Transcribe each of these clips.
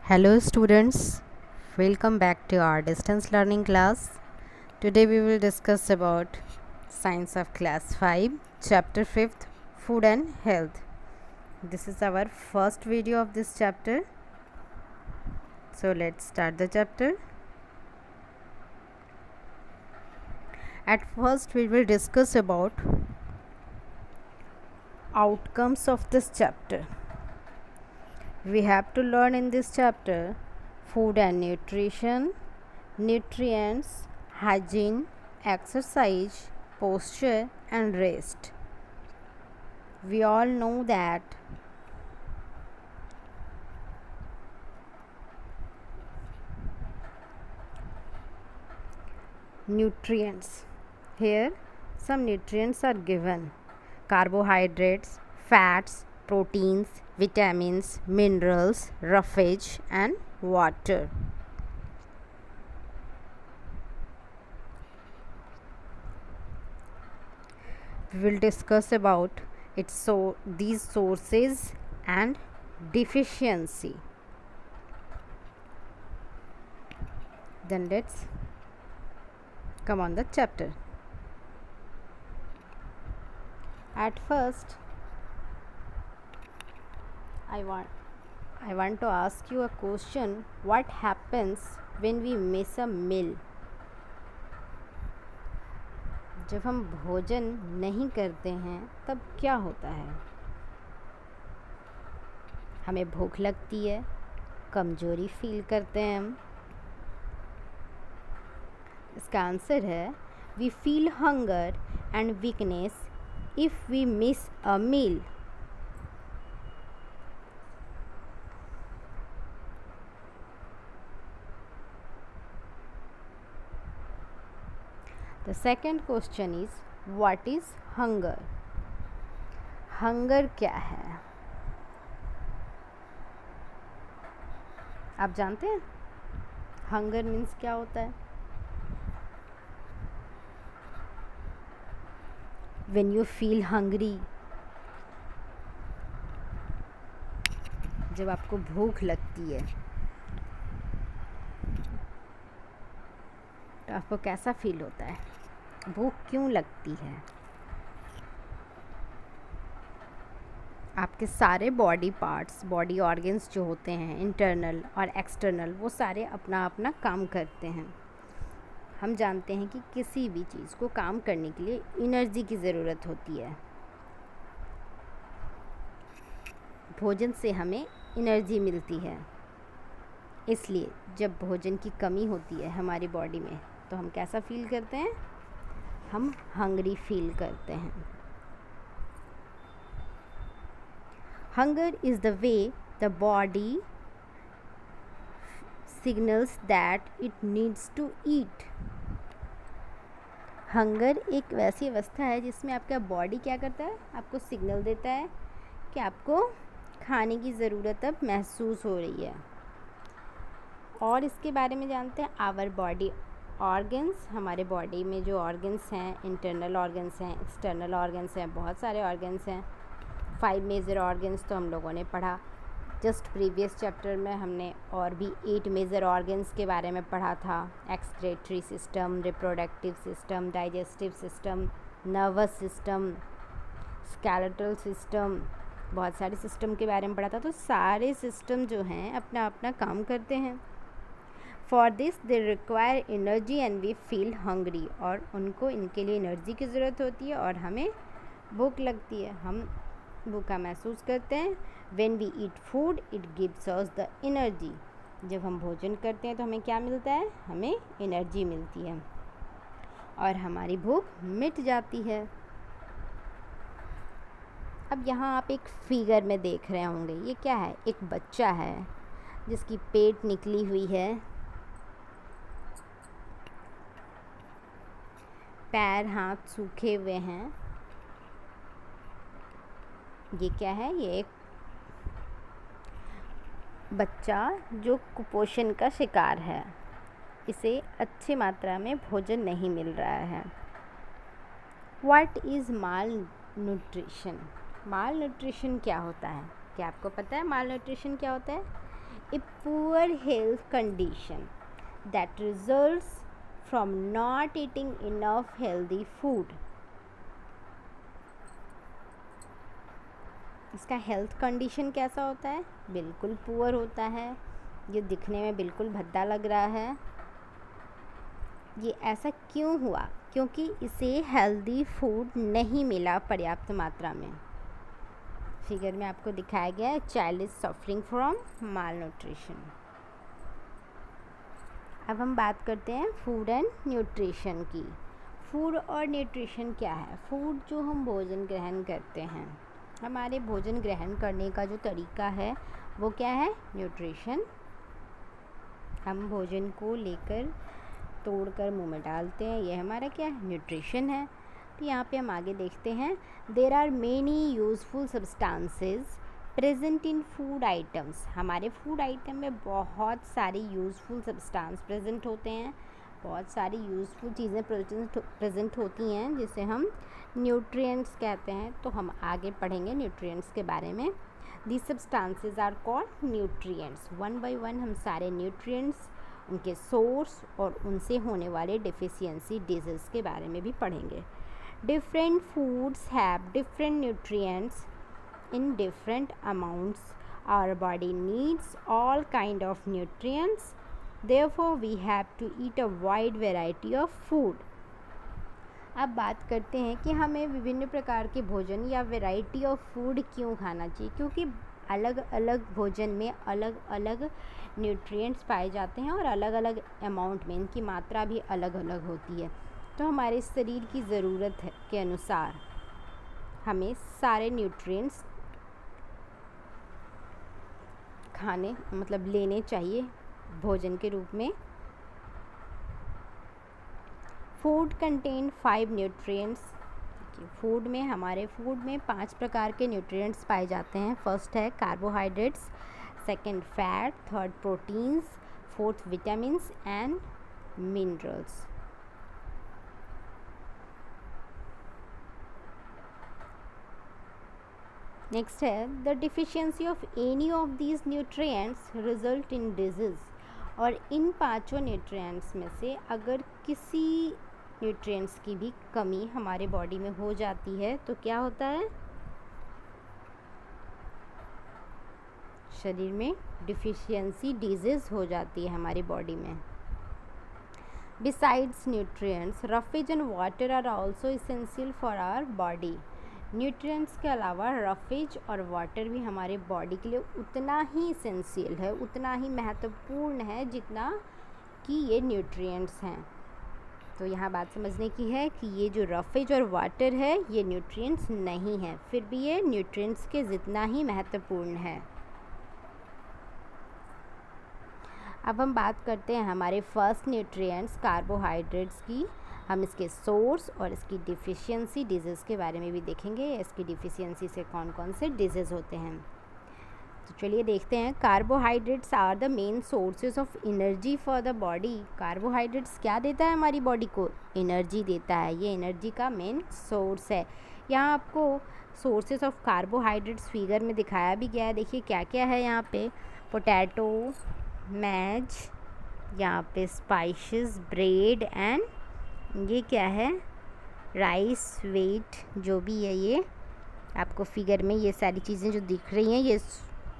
Hello students, welcome back to our distance learning class. Today we will discuss about Science of Class 5, Chapter 5th, Food and Health. This is our first video of this chapter. So let's start the chapter. At first we will discuss about outcomes of this chapter. We have to learn in this chapter food and nutrition, nutrients, hygiene, exercise, posture and rest. We all know that nutrients. Here some nutrients are given: carbohydrates, fats, proteins, vitamins, minerals, roughage and water. We will discuss about these sources and deficiency. Then let's come on the chapter. At first I want to ask you a question. What happens when we miss a meal? जब हम भोजन नहीं करते हैं तब क्या होता है? हमें भूख लगती है, कमजोरी फील करते हैं हम. इसका आंसर है we feel hunger and weakness if we miss a meal. The second question is what is hunger? Hunger क्या है? आप जानते हैं हंगर मीन्स क्या होता है? When you feel hungry, जब आपको भूख लगती है तो आपको कैसा फील होता है? भूख क्यों लगती है? आपके सारे बॉडी पार्ट्स, बॉडी ऑर्गन्स जो होते हैं इंटरनल और एक्सटर्नल, वो सारे अपना अपना काम करते हैं. हम जानते हैं कि किसी भी चीज़ को काम करने के लिए एनर्जी की ज़रूरत होती है. भोजन से हमें एनर्जी मिलती है. इसलिए जब भोजन की कमी होती है हमारी बॉडी में तो हम कैसा फील करते हैं? हम हंग्री फील करते हैं. Hunger is the way the body signals that it needs to eat. Hunger एक वैसी अवस्था है जिसमें आपका बॉडी क्या करता है? आपको सिग्नल देता है कि आपको खाने की ज़रूरत अब महसूस हो रही है. और इसके बारे में जानते हैं आवर बॉडी ऑर्गन्स. हमारे बॉडी में जो ऑर्गन्स हैं, इंटरनल ऑर्गन्स हैं, एक्सटर्नल ऑर्गन्स हैं, बहुत सारे ऑर्गन्स हैं. 5 मेजर ऑर्गन्स तो हम लोगों ने पढ़ा. जस्ट प्रीवियस चैप्टर में हमने और भी 8 मेजर ऑर्गन्स के बारे में पढ़ा था. Excretory system, reproductive system, digestive system, nervous system, skeletal system, बहुत सारे सिस्टम के बारे में पढ़ा था. तो सारे सिस्टम जो हैं अपना अपना काम करते हैं. For this they require energy and we feel hungry. और उनको इनके लिए एनर्जी की ज़रूरत होती है और हमें भूख लगती है. हम भूखा महसूस करते हैं. When we eat food it gives us the energy. जब हम भोजन करते हैं तो हमें क्या मिलता है? हमें एनर्जी मिलती है और हमारी भूख मिट जाती है. अब यहाँ आप एक फिगर में देख रहे होंगे, ये क्या है? एक बच्चा है जिसकी पेट निकली हुई है, पैर हाथ सूखे हुए हैं. ये क्या है? ये एक बच्चा जो कुपोषण का शिकार है. इसे अच्छी मात्रा में भोजन नहीं मिल रहा है. What is mall nutrition? Mall nutrition क्या होता है? क्या आपको पता है माल न्यूट्रिशन क्या होता है? a poor health condition that results from not eating enough healthy food. इसका हेल्थ कंडीशन कैसा होता है? बिल्कुल पुअर होता है, ये दिखने में बिल्कुल भद्दा लग रहा है। ये ऐसा क्यों हुआ? क्योंकि इसे हेल्दी फूड नहीं मिला पर्याप्त मात्रा में। फिगर में आपको दिखाया गया है child is suffering from mall nutrition. अब हम बात करते हैं फूड एंड न्यूट्रिशन की। फूड और न्यूट्रिशन क्या है? फूड जो हम भोजन ग्रहण करते हैं, हमारे भोजन ग्रहण करने का जो तरीका है वो क्या है? न्यूट्रिशन। हम भोजन को लेकर तोड़कर मुंह में डालते हैं, ये हमारा क्या है? न्यूट्रिशन है। तो यहाँ पे हम आगे देखते हैं, there are many useful substances present in food items. हमारे फूड आइटम में बहुत सारी यूज़फुल सब्सटेंस प्रेजेंट होते हैं, बहुत सारी यूज़फुल चीज़ें प्रेजेंट होती हैं जिसे हम न्यूट्रिएंट्स कहते हैं। तो हम आगे पढ़ेंगे न्यूट्रिएंट्स के बारे में। These substances are called nutrients. One by one हम सारे न्यूट्रिएंट्स, उनके सोर्स और उनसे होने वाले डिफिशियंसी डिजीज़ के बारे में भी पढ़ेंगे। Different foods have different nutrients in different amounts. Our body needs all kind of nutrients, therefore we have to eat a wide variety of food. अब बात करते हैं कि हमें विभिन्न प्रकार के भोजन या वैरायटी ऑफ फूड क्यों खाना चाहिए? क्योंकि अलग अलग भोजन में अलग अलग न्यूट्रिएंट्स पाए जाते हैं और अलग अलग अमाउंट में, इनकी मात्रा भी अलग अलग होती है। तो हमारे शरीर की ज़रूरत के अनुसार हमें सारे न्यूट्रिएंट्स खाने लेने चाहिए भोजन के रूप में। Food contain 5 nutrients. फूड में हमारे फूड में 5 प्रकार के न्यूट्रिएंट्स पाए जाते हैं। फर्स्ट है carbohydrates, second fat, third proteins, fourth vitamins and minerals. Next है the deficiency of any of these nutrients result in disease. और इन पांचों न्यूट्रिएंट्स में से अगर किसी न्यूट्रिएंट्स की भी कमी हमारे बॉडी में हो जाती है तो क्या होता है? शरीर में डिफिशियंसी डिजीज़ हो जाती है हमारी बॉडी में। Besides nutrients, roughage and water are also essential for our body. Nutrients के अलावा रफेज और वाटर भी हमारे बॉडी के लिए उतना ही इसेंशियल है, उतना ही महत्वपूर्ण है जितना कि ये न्यूट्रिएंट्स हैं। तो यहाँ बात समझने की है कि ये जो रफेज और वाटर है ये न्यूट्रिएंट्स नहीं है, फिर भी ये न्यूट्रिएंट्स के जितना ही महत्वपूर्ण है। अब हम बात करते हैं हमारे फर्स्ट न्यूट्रिएंट्स कार्बोहाइड्रेट्स की। हम इसके सोर्स और इसकी डिफिशियंसी डिजीज़ के बारे में भी देखेंगे, इसकी डिफिशियंसी से कौन कौन से डिजीज़ होते हैं। तो चलिए देखते हैं। Carbohydrates are the main sources of energy for the body. Carbohydrates क्या देता है हमारी बॉडी को? एनर्जी देता है, ये एनर्जी का मेन सोर्स है। यहाँ आपको सोर्सेज ऑफ कार्बोहाइड्रेट्स फिगर में दिखाया भी गया है। देखिए क्या क्या है यहाँ पे, पोटैटो, मैज, यहाँ पे स्पाइसेस, ब्रेड एंड ये क्या है, राइस, व्हीट, जो भी है ये आपको फिगर में ये सारी चीज़ें जो दिख रही हैं ये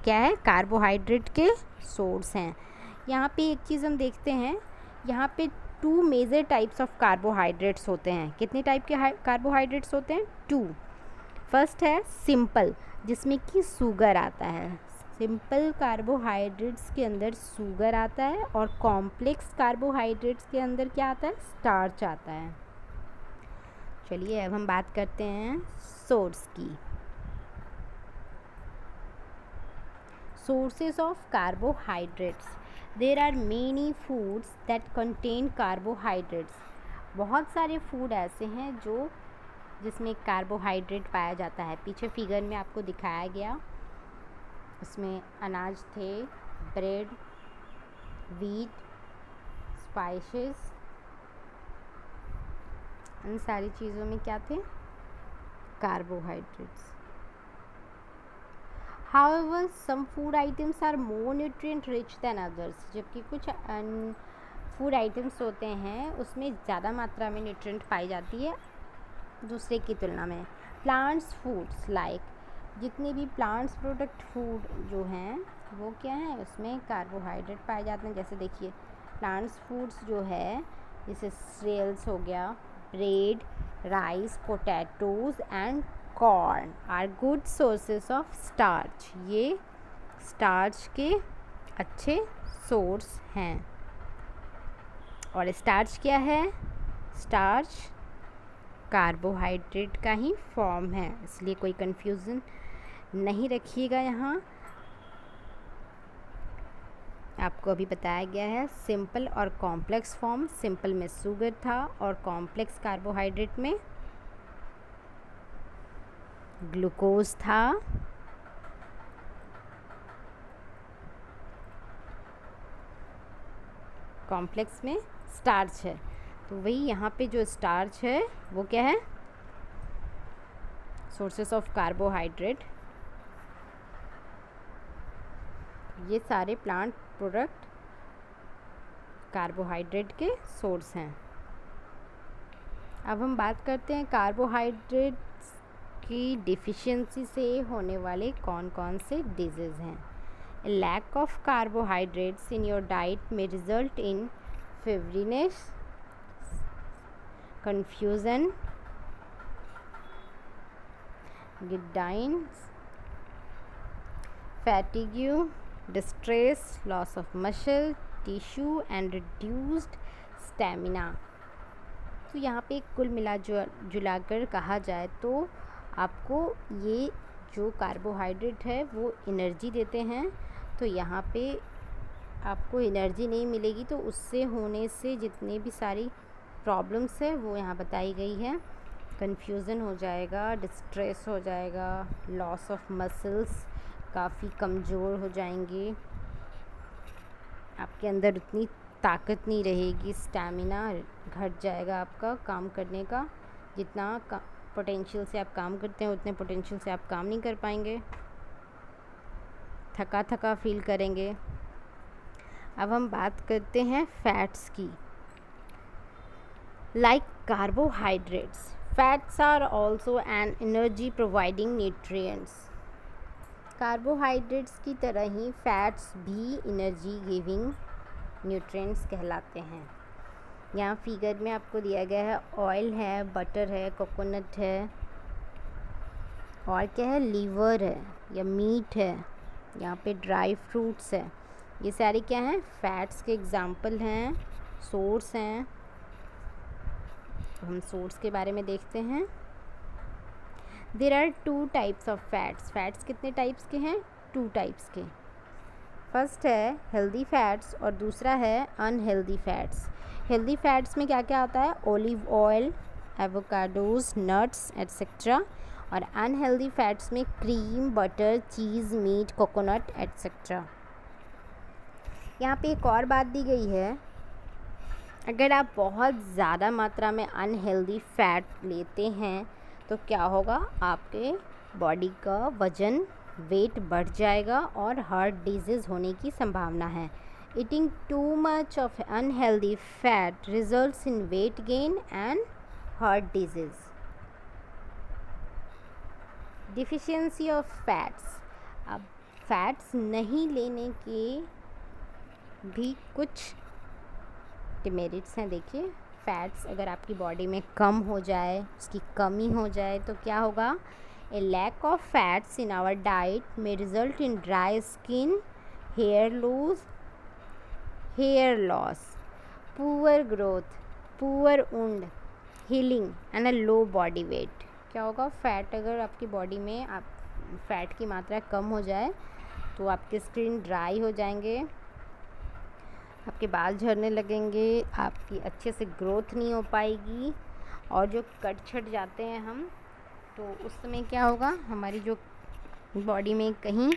क्या है? कार्बोहाइड्रेट के सोर्स हैं। यहाँ पे एक चीज़ हम देखते हैं, यहाँ पे 2 मेजर टाइप्स ऑफ कार्बोहाइड्रेट्स होते हैं। कितने टाइप के कार्बोहाइड्रेट्स होते हैं? 2। फर्स्ट है सिंपल, जिसमें कि शुगर आता है। सिंपल कार्बोहाइड्रेट्स के अंदर शुगर आता है और कॉम्प्लेक्स कार्बोहाइड्रेट्स के अंदर क्या आता है? स्टार्च आता है। चलिए अब हम बात करते हैं सोर्स की। Sources of carbohydrates, there are many foods that contain carbohydrates. बहुत सारे फूड ऐसे हैं जो जिसमें कार्बोहाइड्रेट पाया जाता है। पीछे फिगर में आपको दिखाया गया, उसमें अनाज थे, ब्रेड, व्हीट, स्पाइसेस, इन सारी चीज़ों में क्या थे? Carbohydrates. However some food items are more nutrient rich than others, जबकि कुछ फूड आइटम्स होते हैं उसमें ज़्यादा मात्रा में न्यूट्रिएंट पाई जाती है दूसरे की तुलना में। प्लांट्स फूड्स लाइक, जितने भी प्लांट्स प्रोडक्ट फूड जो हैं वो क्या है, उसमें कार्बोहाइड्रेट पाए जाते हैं। जैसे देखिए प्लांट्स फूड्स जो है जैसे सीरियल्स हो गया, bread, rice, potatoes and corn are good sources of starch. ये स्टार्च के अच्छे सोर्स हैं। और स्टार्च क्या है, स्टार्च कार्बोहाइड्रेट का ही फॉर्म है, इसलिए कोई कंफ्यूजन नहीं रखिएगा। यहाँ आपको अभी बताया गया है सिंपल और कॉम्प्लेक्स फॉर्म। सिंपल में शुगर था और कॉम्प्लेक्स कार्बोहाइड्रेट में ग्लूकोज था। कॉम्प्लेक्स में स्टार्च है, तो वही यहाँ पे जो स्टार्च है वो क्या है, सोर्सेस ऑफ कार्बोहाइड्रेट। ये सारे प्लांट प्रोडक्ट कार्बोहाइड्रेट के सोर्स हैं। अब हम बात करते हैं कार्बोहाइड्रेट्स की डिफिशियंसी से होने वाले कौन कौन से डिजीज़ हैं। Lack of carbohydrates in your diet में result in feverishness, confusion, giddiness, fatigue, distress, loss of muscle, tissue and reduced stamina। तो यहाँ पे कुल मिला जुलाकर कहा जाए तो आपको ये जो कार्बोहाइड्रेट है वो एनर्जी देते हैं। तो यहाँ पे आपको एनर्जी नहीं मिलेगी तो उससे होने से जितने भी सारी प्रॉब्लम्स है वो यहाँ बताई गई है। कन्फ्यूज़न हो जाएगा, डिस्ट्रेस हो जाएगा, लॉस ऑफ मसल्स, काफ़ी कमज़ोर हो जाएंगे, आपके अंदर उतनी ताकत नहीं रहेगी, स्टैमिना घट जाएगा आपका काम करने का। जितना पोटेंशियल से आप काम करते हैं उतने पोटेंशियल से आप काम नहीं कर पाएंगे, थका थका फील करेंगे। अब हम बात करते हैं फैट्स की। Like carbohydrates, fats are also an energy providing nutrients। Carbohydrates की तरह ही फैट्स भी एनर्जी गिविंग न्यूट्रिएंट्स कहलाते हैं। यहाँ फिगर में आपको दिया गया है ऑयल है, बटर है, कोकोनट है और क्या है, लीवर है या मीट है, यहाँ पे ड्राई फ्रूट्स है। ये सारे क्या हैं, फैट्स के एग्जाम्पल हैं, सोर्स हैं। हम सोर्स के बारे में देखते हैं। There are 2 types of fats. Fats कितने टाइप्स के हैं, 2 टाइप्स के। फर्स्ट है हेल्दी फैट्स और दूसरा है अनहेल्दी फैट्स। हेल्दी फैट्स में क्या क्या आता है, olive oil, avocados, nuts etcetera. और अनहेल्दी फैट्स में क्रीम, बटर, चीज़, मीट, कोकोनट एट्सेट्रा। यहाँ पे एक और बात दी गई है, अगर आप बहुत ज़्यादा मात्रा में अनहेल्दी फैट लेते हैं तो क्या होगा, आपके बॉडी का वज़न, वेट बढ़ जाएगा और हार्ट डिजीज़ होने की संभावना है। Eating too much of unhealthy fat results in weight gain and heart disease. Deficiency of fats. अब फैट्स नहीं लेने के भी कुछ डिमेरिट्स हैं। देखिए फैट्स अगर आपकी बॉडी में कम हो जाए, उसकी कमी हो जाए तो क्या होगा, a lack of fats in our diet में result in dry skin, hair loss, poor growth, poor wound healing and a low body weight. क्या होगा, फैट अगर आपकी बॉडी में आप फैट की मात्रा कम हो जाए तो आपके स्किन ड्राई हो जाएंगे, आपके बाल झड़ने लगेंगे, आपकी अच्छे से ग्रोथ नहीं हो पाएगी और जो कट छट जाते हैं हम, तो उस समय क्या होगा, हमारी जो बॉडी में कहीं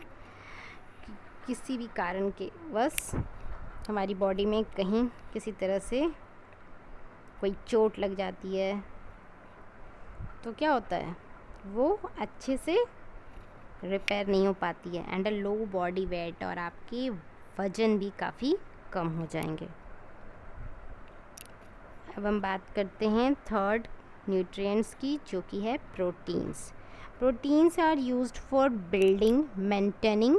किसी भी कारण के वश हमारी बॉडी में कहीं किसी तरह से कोई चोट लग जाती है तो क्या होता है, वो अच्छे से रिपेयर नहीं हो पाती है, and a low body wait, और आपके वज़न भी काफ़ी कम हो जाएंगे। अब हम बात करते हैं थर्ड न्यूट्रिएंट्स की, जो कि है proteins. Proteins are used for building, maintaining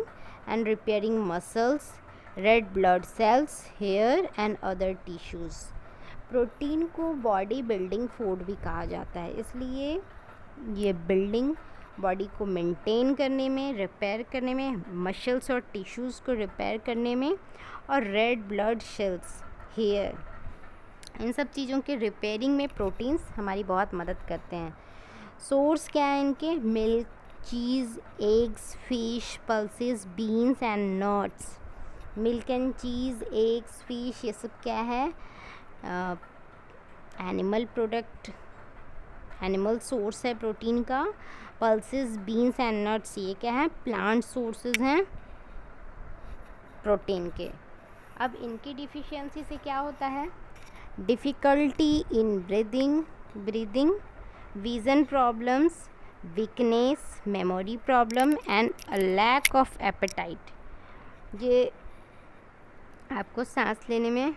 and repairing muscles, red blood cells, hair and other tissues. Protein को बॉडी बिल्डिंग फूड भी कहा जाता है, इसलिए ये बिल्डिंग, बॉडी को मेंटेन करने में, रिपेयर करने में, मसल्स और टिश्यूज़ को रिपेयर करने में, और रेड ब्लड सेल्स, हेयर, इन सब चीज़ों के रिपेयरिंग में प्रोटीन्स हमारी बहुत मदद करते हैं। सोर्स क्या है इनके? Milk, cheese, eggs, fish, pulses, beans and nuts. Milk and cheese, eggs, fish, ये सब क्या है? एनिमल प्रोडक्ट, एनिमल सोर्स है प्रोटीन का। पल्सेस, बीन्स एंड नट्स, ये क्या है? प्लांट सोर्सेज हैं प्रोटीन के। अब इनकी डिफिशियंसी से क्या होता है? Difficulty in breathing, vision problems, weakness, memory problem and a lack of appetite. ये आपको सांस लेने में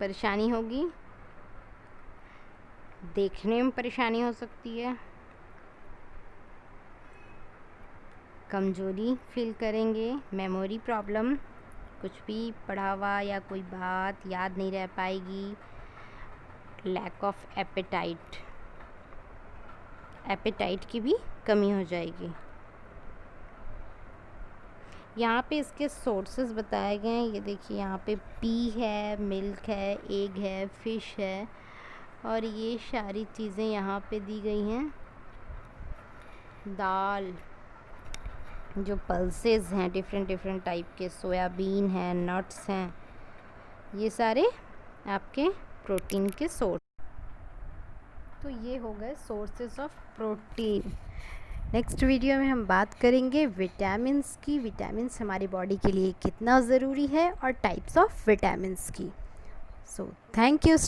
परेशानी होगी, देखने में परेशानी हो सकती है, कमज़ोरी फील करेंगे, मेमोरी प्रॉब्लम, कुछ भी पढ़ा हुआ या कोई बात याद नहीं रह पाएगी, लैक ऑफ एपेटाइट की भी कमी हो जाएगी। यहाँ पे इसके सोर्सेज बताए गए हैं, ये देखिए यहाँ पे पी है, मिल्क है, एग है, फिश है, और ये सारी चीज़ें यहाँ पे दी गई हैं। दाल, जो पल्सेस हैं डिफरेंट टाइप के, सोयाबीन है, नट्स हैं, ये सारे आपके प्रोटीन के सोर्स। तो ये हो गए sources of protein. Next video में हम बात करेंगे विटामिन्स की। विटामिन्स हमारी बॉडी के लिए कितना ज़रूरी है, और टाइप्स ऑफ विटामिन्स की। So thank you.